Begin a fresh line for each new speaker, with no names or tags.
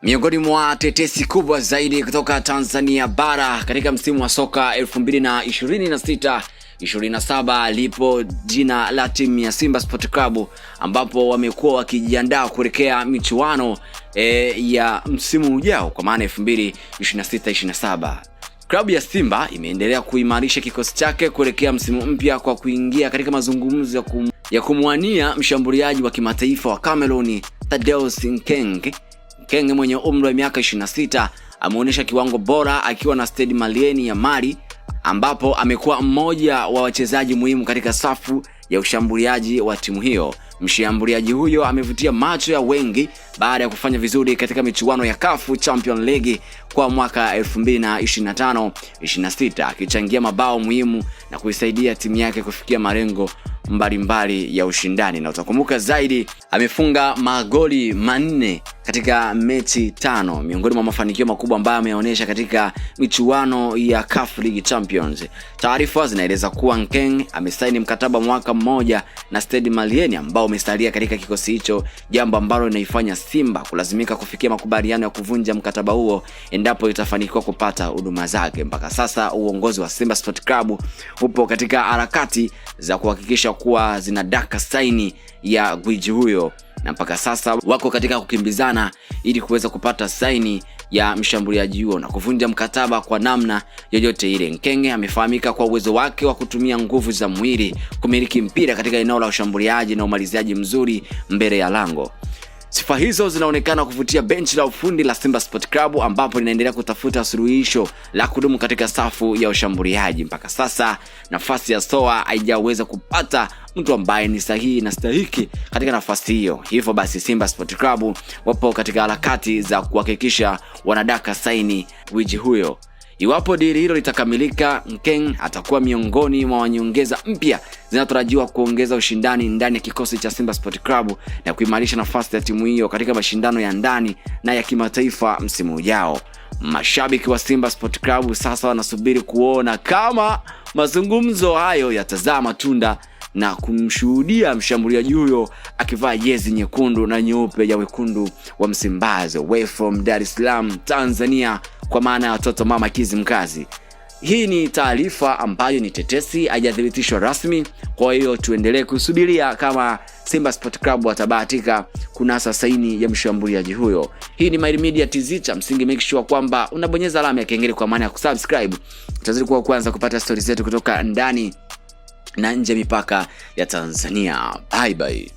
Miongoni mwa tetesi kubwa zaidi kutoka Tanzania bara katika msimu wa soka 2026-27 lipo jina la timu ya Simba Sport Club, ambapo wamekuwa wakijiandaa kuelekea michuano ya msimu ujao kwa maana 2026-27. Klabu ya Simba imeendelea kuimarisha kikosi chake kuelekea msimu mpya kwa kuingia katika mazungumzo ya kumwania mshambuliaji wa kimataifa wa Cameroon Thaddeus Nkeng. Nkeng mwenye umri wa miaka 26 ameonyesha kiwango bora akiwa na Stade Malien ya Mali, ambapo amekuwa mmoja wa wachezaji muhimu katika safu ya ushambuliaji wa timu hiyo. Mshambuliaji huyo amevutia macho ya wengi baada ya kufanya vizuri katika michuano ya CAF Champions League kwa mwaka 2025-26, akichangia mabao muhimu na kuisaidia timu yake kufikia malengo mbalimbali ya ushindani. Na utakumbuka zaidi amefunga magoli 4 katika mechi 5, miongoni mwa mafanikio makubwa ambayo ameonyesha katika michuano ya CAF League Champions. Taarifa zinaeleza kuwa Nkeng amesaini mkataba mwaka mmoja na Stade Malien ambao umesalia katika kikosi hicho, jambo ambalo linaifanya Simba kulazimika kufikia makubaliano ya kuvunja mkataba huo endapo itafanikiwa kupata huduma zake. Mpaka sasa uongozi wa Simba Sport Club upo katika harakati za kuhakikisha kuwa zinadaka saini ya gwiji huyo, na mpaka sasa wako katika kukimbizana ili kuweza kupata saini ya mshambuliaji huo na kuvunja mkataba kwa namna yoyote ile. Nkeng amefahamika kwa uwezo wake wa kutumia nguvu za mwili kumiliki mpira katika eneo la ushambuliaji na umaliziaji mzuri mbele ya lango. Sifa hizo zinaonekana kuvutia benchi la ufundi la Simba Sport Club, ambapo linaendelea kutafuta suluhisho la kudumu katika safu ya ushambuliaji. Mpaka sasa nafasi ya Soa haijaweza kupata mtu ambaye ni sahihi na stahiki katika nafasi hiyo. Hivyo basi Simba Sport Club wapo katika harakati za kuhakikisha wanadaka saini wiji huyo. Iwapo dili hilo litakamilika, Nkeng atakuwa miongoni mwa wanyongeza mpya zinatarajiwa kuongeza ushindani ndani ya kikosi cha Simba Sport Club na kuimarisha nafasi ya timu hiyo katika mashindano ya ndani na ya kimataifa msimu ujao. Mashabiki wa Simba Sport Club sasa wanasubiri kuona kama mazungumzo hayo yatazaa matunda na kumshuhudia mshambuliaji huyo akivaa jezi nyekundu na nyeupe ya wekundu wa Msimbazi, away from Dar es Salaam Tanzania, kwa maana ya watoto mama Kizimkazi. Hii ni taarifa ambayo ni tetesi, haijathibitishwa rasmi. Kwa hiyo tuendelee kusubiria kama Simba Sport Club watabahatika kunasa saini ya mshambuliaji huyo. Hii ni Maili Media TZ, cha msingi make sure kwamba unabonyeza alama ya kengele kwa maana ya kusubscribe. Utazidi kuwa kwanza kupata stories zetu kutoka ndani na nje mipaka ya Tanzania. Bye bye.